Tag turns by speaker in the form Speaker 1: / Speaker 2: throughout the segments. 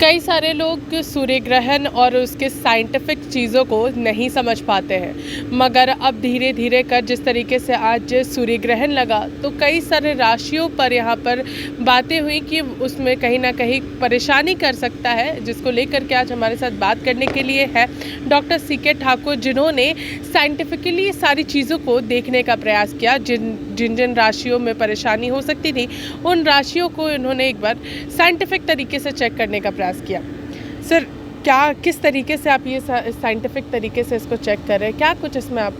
Speaker 1: कई सारे लोग सूर्य ग्रहण और उसके साइंटिफिक चीज़ों को नहीं समझ पाते हैं, मगर अब धीरे धीरे कर जिस तरीके से आज सूर्य ग्रहण लगा तो कई सारे राशियों पर यहाँ पर बातें हुई कि उसमें कहीं ना कहीं परेशानी कर सकता है, जिसको लेकर के आज हमारे साथ बात करने के लिए है डॉक्टर सीके ठाकुर, जिन्होंने साइंटिफिकली सारी चीज़ों को देखने का प्रयास किया। जिन राशियों में परेशानी हो सकती थी उन राशियों को इन्होंने एक बार साइंटिफिक तरीके से चेक करने का प्रयास किया। सर, किस तरीके से आप ये साइंटिफिक तरीके से इसको चेक कर रहे हैं, क्या कुछ इसमें आप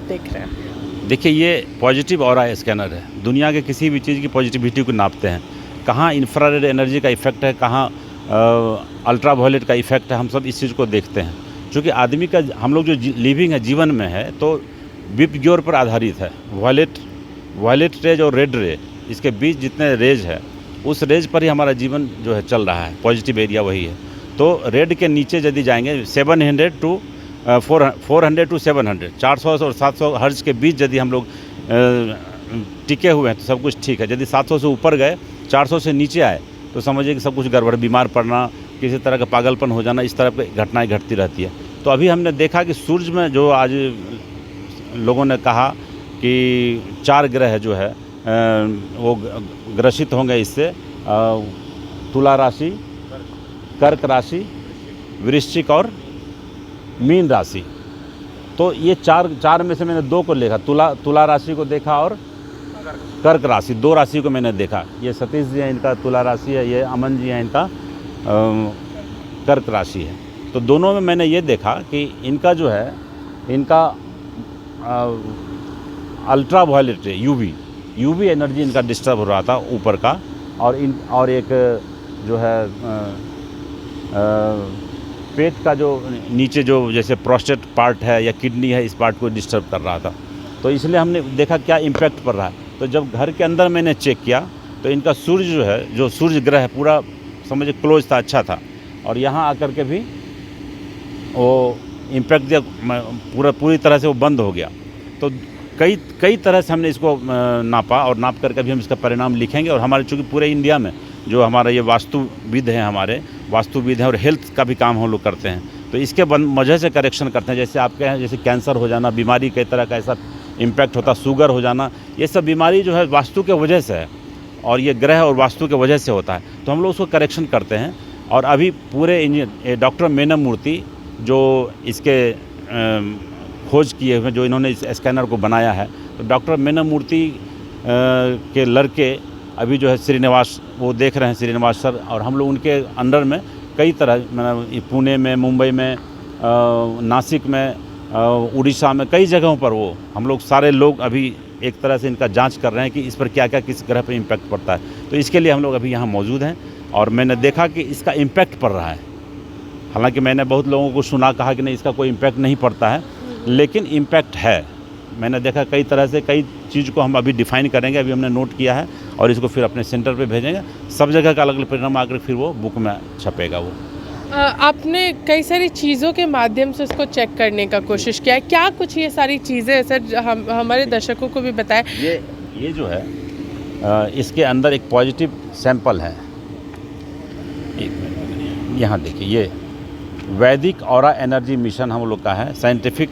Speaker 1: देख रहे हैं?
Speaker 2: देखिए, ये पॉजिटिव ऑरा स्कैनर है। दुनिया के किसी भी चीज़ की पॉजिटिविटी को नापते हैं। कहाँ इंफ्रारेड एनर्जी का इफेक्ट है, कहाँ अल्ट्रा वायलेट का इफेक्ट है, हम सब इस चीज़ को देखते हैं। क्योंकि आदमी का, हम लोग जो लिविंग है, जीवन में है, तो विपग्योर पर आधारित है। वायलेट रेज और रेड रे, इसके बीच जितने रेज है उस रेज पर ही हमारा जीवन जो है चल रहा है। पॉजिटिव एरिया वही है। तो रेड के नीचे यदि जाएंगे 700 टू 400 टू 700, 400 और 700 हर्ट्ज के बीच यदि हम लोग टिके हुए हैं तो सब कुछ ठीक है। यदि 700 से ऊपर गए, 400 से नीचे आए तो समझिए कि सब कुछ गड़बड़, बीमार पड़ना, किसी तरह का पागलपन हो जाना, इस तरह की घटनाएं घटती रहती है। तो अभी हमने देखा कि सूर्य में जो आज लोगों ने कहा कि 4 ग्रह जो है वो ग्रसित होंगे इससे, तुला राशि, कर्क राशि, वृश्चिक और मीन राशि। तो ये चार में से मैंने 2 को देखा, तुला राशि को देखा और कर्क राशि, 2 राशि को मैंने देखा। ये सतीश जी हैं, इनका तुला राशि है, ये अमन जी हैं, इनका कर्क राशि है। तो दोनों में मैंने ये देखा कि इनका जो है, इनका अल्ट्रा वायलेट यूवी एनर्जी इनका डिस्टर्ब हो रहा था ऊपर का, और एक जो है पेट का जो नीचे जो जैसे प्रोस्टेट पार्ट है या किडनी है, इस पार्ट को डिस्टर्ब कर रहा था। तो इसलिए हमने देखा क्या इम्पैक्ट पड़ रहा है। तो जब घर के अंदर मैंने चेक किया तो इनका सूर्य जो है, जो सूर्य ग्रह है, पूरा समझिए क्लोज था, अच्छा था। और यहाँ आकर के भी वो इम्पैक्ट दिया, पूरी तरह से वो बंद हो गया। तो कई तरह से हमने इसको नापा, और नाप करके भी हम इसका परिणाम लिखेंगे। और हमारे चूँकि पूरे इंडिया में जो हमारा ये वास्तुविद हैं, हमारे वास्तुविद हैं और हेल्थ का भी काम हम लोग करते हैं, तो इसके वजह से करेक्शन करते हैं। जैसे आपके यहाँ जैसे कैंसर हो जाना, बीमारी कई तरह का ऐसा इम्पैक्ट होता, शुगर हो जाना, ये सब बीमारी जो है वास्तु के वजह से है, और ये ग्रह और वास्तु के वजह से होता है। तो हम लोग उसको करेक्शन करते हैं। और अभी पूरे डॉक्टर मेनम मूर्ति जो इसके खोज किए हुए, जो इन्होंने इस स्कैनर को बनाया है, तो डॉक्टर मेनम मूर्ति के लड़के अभी जो है श्रीनिवास, वो देख रहे हैं, श्रीनिवास सर। और हम लोग उनके अंडर में कई तरह, मतलब पुणे में, मुंबई में, नासिक में, उड़ीसा में, कई जगहों पर वो हम लोग सारे लोग अभी एक तरह से इनका जांच कर रहे हैं कि इस पर क्या क्या, किस ग्रह पर इम्पैक्ट पड़ता है। तो इसके लिए हम लोग अभी यहाँ मौजूद हैं, और मैंने देखा कि इसका इम्पैक्ट पड़ रहा है। हालांकि मैंने बहुत लोगों को सुना, कहा कि नहीं इसका कोई इम्पैक्ट नहीं पड़ता है, लेकिन इम्पैक्ट है। मैंने देखा कई तरह से, कई चीज़ को हम अभी डिफ़ाइन करेंगे, अभी हमने नोट किया है, और इसको फिर अपने सेंटर पे भेजेंगे। सब जगह का अलग अलग परिणाम आकर फिर वो बुक में छपेगा। वो
Speaker 1: आपने कई सारी चीज़ों के माध्यम से उसको चेक करने का कोशिश किया है, क्या कुछ ये सारी चीज़ें सर हमारे दर्शकों को भी बताएं?
Speaker 2: ये जो है, इसके अंदर एक पॉजिटिव सैंपल है। यहाँ देखिए, ये वैदिक ऑरा एनर्जी मिशन हम लोग का है। साइंटिफिक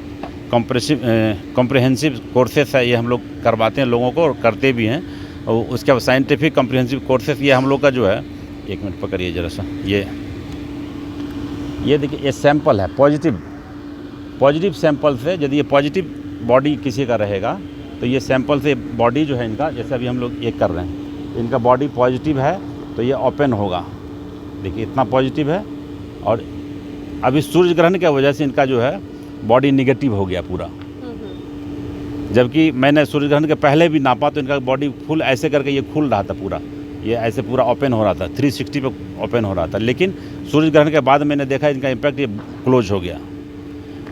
Speaker 2: कॉम्प्रिहेंसिव कोर्सेस है, ये हम लोग करवाते हैं लोगों को, और करते भी हैं। और उसके बाद साइंटिफिक कॉम्प्रिहेंसिव कोर्सेस, ये हम लोग का जो है, 1 मिनट पकड़िए ज़रा सा, ये देखिए, ये सैंपल है पॉजिटिव सैंपल से। यदि ये पॉजिटिव बॉडी किसी का रहेगा तो ये सैंपल से बॉडी जो है इनका, जैसे अभी हम लोग ये कर रहे हैं, इनका बॉडी पॉजिटिव है तो ये ओपन होगा। देखिए इतना पॉजिटिव है, और अभी सूर्य ग्रहण की वजह से इनका जो है बॉडी निगेटिव हो गया पूरा। जबकि मैंने सूर्य ग्रहण के पहले भी नापा तो इनका बॉडी फुल ऐसे करके ये खुल रहा था पूरा, ये ऐसे पूरा ओपन हो रहा था, 360 पे ओपन हो रहा था। लेकिन सूर्य ग्रहण के बाद मैंने देखा इनका इम्पैक्ट ये क्लोज हो गया।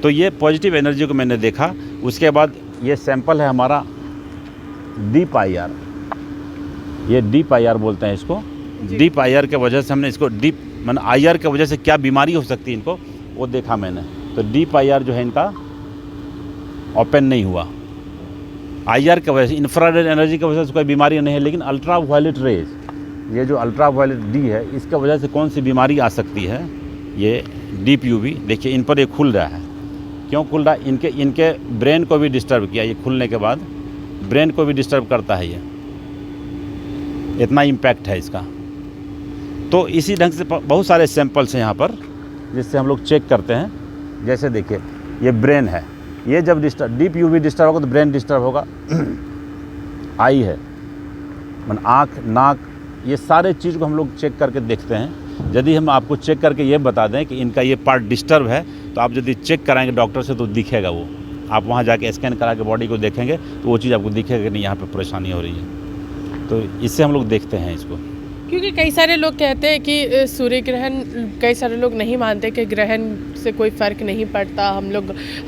Speaker 2: तो ये पॉजिटिव एनर्जी को मैंने देखा। उसके बाद ये सैंपल है हमारा डीप IR, ये डीप IR बोलते हैं इसको। डीप IR के वजह से हमने इसको मैंने IR के वजह से क्या बीमारी हो सकती है इनको, वो देखा मैंने। तो डीप IR जो है इनका ओपन नहीं हुआ। IR की वजह से, इंफ्रारेड एनर्जी की वजह से कोई बीमारी नहीं है, लेकिन अल्ट्रा वायलेट रेज ये जो अल्ट्रा वायलेट डी है, इसका वजह से कौन सी बीमारी आ सकती है। ये डीप यूवी देखिए, इन पर ये खुल रहा है। क्यों खुल रहा है? इनके ब्रेन को भी डिस्टर्ब किया। ये खुलने के बाद ब्रेन को भी डिस्टर्ब करता है। ये इतना इम्पैक्ट है इसका। तो इसी ढंग से बहुत सारे सैंपल्स हैं यहाँ पर, जिससे हम लोग चेक करते हैं। जैसे देखिए, ये ब्रेन है। ये जब डीप यूवी डिस्टर्ब होगा तो ब्रेन डिस्टर्ब होगा। आई है, मतलब आँख, नाक, ये सारे चीज़ को हम लोग चेक करके देखते हैं। यदि हम आपको चेक करके ये बता दें कि इनका ये पार्ट डिस्टर्ब है, तो आप यदि चेक कराएंगे डॉक्टर से तो दिखेगा वो। आप वहाँ जाके स्कैन करा के बॉडी को देखेंगे तो वो चीज़ आपको दिखेगा कि नहीं, यहाँ पे परेशानी हो रही है। तो इससे हम लोग देखते हैं इसको।
Speaker 1: क्योंकि कई सारे लोग कहते हैं कि सूर्य ग्रहण, कई सारे लोग नहीं मानते कि ग्रहण से कोई फ़र्क नहीं पड़ता,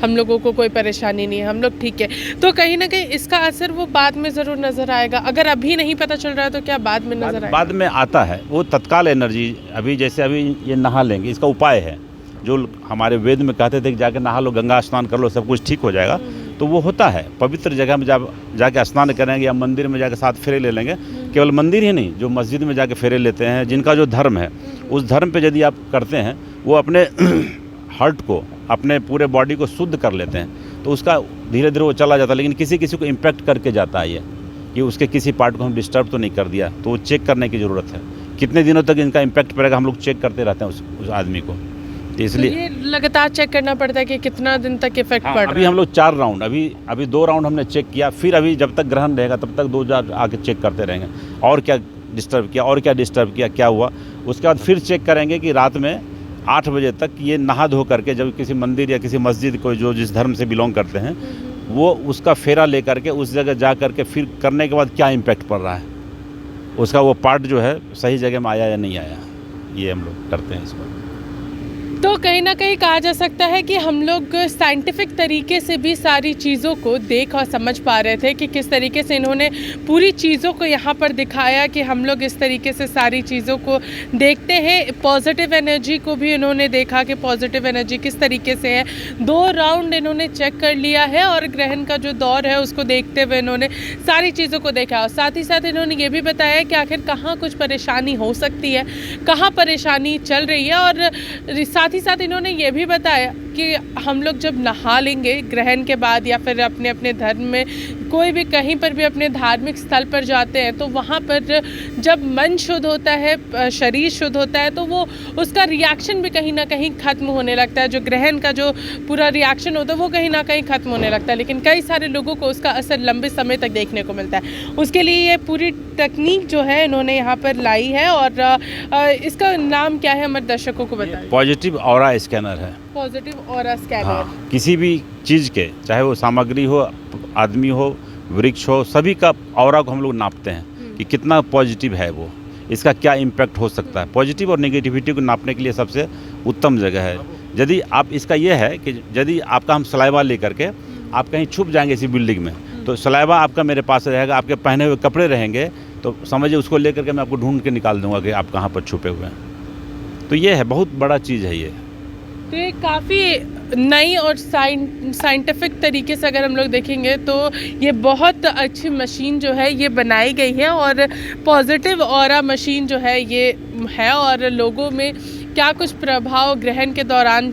Speaker 1: हम लोगों को कोई परेशानी नहीं है, हम लोग ठीक है। तो कहीं ना कहीं इसका असर वो बाद में ज़रूर नज़र आएगा। अगर अभी नहीं पता चल रहा है तो क्या बाद में नज़र आएगा?
Speaker 2: बाद में आता है वो तत्काल एनर्जी। अभी जैसे अभी ये नहा लेंगे, इसका उपाय है जो हमारे वेद में कहते थे कि जाके नहा लो, गंगा स्नान कर लो, सब कुछ ठीक हो जाएगा। तो वो होता है। पवित्र जगह में जाके स्नान करेंगे या मंदिर में जाके 7 फेरे ले लेंगे। केवल मंदिर ही नहीं, जो मस्जिद में जाके फेरे लेते हैं, जिनका जो धर्म है, उस धर्म पे यदि आप करते हैं, वो अपने हार्ट को, अपने पूरे बॉडी को शुद्ध कर लेते हैं। तो उसका धीरे धीरे वो चला जाता है। लेकिन किसी किसी को इम्पैक्ट करके जाता है ये, कि उसके किसी पार्ट को हम डिस्टर्ब तो नहीं कर दिया। तो वो चेक करने की ज़रूरत है। कितने दिनों तक इनका इम्पैक्ट पड़ेगा, हम लोग चेक करते रहते हैं उस आदमी को। तो इसलिए
Speaker 1: ये लगातार चेक करना पड़ता है कि कितना दिन तक इफेक्ट पड़ रहा है।
Speaker 2: अभी हम लोग 4 राउंड, अभी 2 राउंड हमने चेक किया। फिर अभी जब तक ग्रहण रहेगा तब तक 2 बार आके चेक करते रहेंगे, और क्या डिस्टर्ब किया, और क्या डिस्टर्ब किया, क्या हुआ। उसके बाद फिर चेक करेंगे कि रात में 8 बजे तक ये नहा धो करके, जब किसी मंदिर या किसी मस्जिद को जो जिस धर्म से बिलोंग करते हैं, वो उसका फेरा ले करके उस जगह जा करके फिर करने के बाद क्या इम्पैक्ट पड़ रहा है, उसका वो पार्ट जो है सही जगह में आया या नहीं आया, ये हम लोग करते हैं इसको।
Speaker 1: तो कहीं ना कहीं कहा जा सकता है कि हम लोग साइंटिफिक तरीके से भी सारी चीज़ों को देख और समझ पा रहे थे कि किस तरीके से इन्होंने पूरी चीज़ों को यहाँ पर दिखाया कि हम लोग इस तरीके से सारी चीज़ों को देखते हैं। पॉजिटिव एनर्जी को भी इन्होंने देखा कि पॉजिटिव एनर्जी किस तरीके से है। 2 राउंड इन्होंने चेक कर लिया है और ग्रहण का जो दौर है उसको देखते हुए इन्होंने सारी चीज़ों को देखा। और साथ ही साथ इन्होंने ये भी बताया कि आखिर कहाँ कुछ परेशानी हो सकती है, कहाँ परेशानी चल रही है। और साथ ही साथ इन्होंने ये भी बताया कि हम लोग जब नहा लेंगे ग्रहण के बाद या फिर अपने अपने धर्म में कोई भी कहीं पर भी अपने धार्मिक स्थल पर जाते हैं, तो वहाँ पर जब मन शुद्ध होता है, शरीर शुद्ध होता है, तो वो उसका रिएक्शन भी कहीं ना कहीं ख़त्म होने लगता है। जो ग्रहण का जो पूरा रिएक्शन होता है वो कहीं ना कहीं ख़त्म होने लगता है। लेकिन कई सारे लोगों को उसका असर लंबे समय तक देखने को मिलता है। उसके लिए ये पूरी तकनीक जो है इन्होंने यहाँ पर लाई है। और इसका नाम क्या है हमारे दर्शकों को बताइए।
Speaker 2: पॉजिटिव ऑरा स्कैनर है।
Speaker 1: Positive aura scanner.
Speaker 2: हाँ, किसी भी चीज़ के, चाहे वो सामग्री हो, आदमी हो, वृक्ष हो, सभी का ऑरा को हम लोग नापते हैं कि कितना पॉजिटिव है वो, इसका क्या इम्पैक्ट हो सकता है। पॉजिटिव और नेगेटिविटी को नापने के लिए सबसे उत्तम जगह है। यदि आप, इसका ये है कि यदि आपका हम सलाइवा लेकर के आप कहीं छुप जाएंगे इसी बिल्डिंग में, तो सलाइवा आपका मेरे पास रहेगा, आपके पहने हुए कपड़े रहेंगे, तो समझिए उसको लेकर के मैं आपको ढूंढ के निकाल दूंगा कि आप कहाँ पर छुपे हुए हैं। तो ये है, बहुत बड़ा चीज़ है ये।
Speaker 1: तो ये काफ़ी नई और साइंटिफिक तरीके से अगर हम लोग देखेंगे तो ये बहुत अच्छी मशीन जो है ये बनाई गई है। और पॉजिटिव ऑरा मशीन जो है ये है, और लोगों में क्या कुछ प्रभाव ग्रहण के दौरान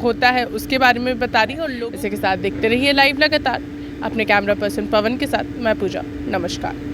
Speaker 1: होता है उसके बारे में बता रही है। और लोग इसी के साथ देखते रहिए लाइव लगातार। अपने कैमरा पर्सन पवन के साथ मैं पूजा। नमस्कार।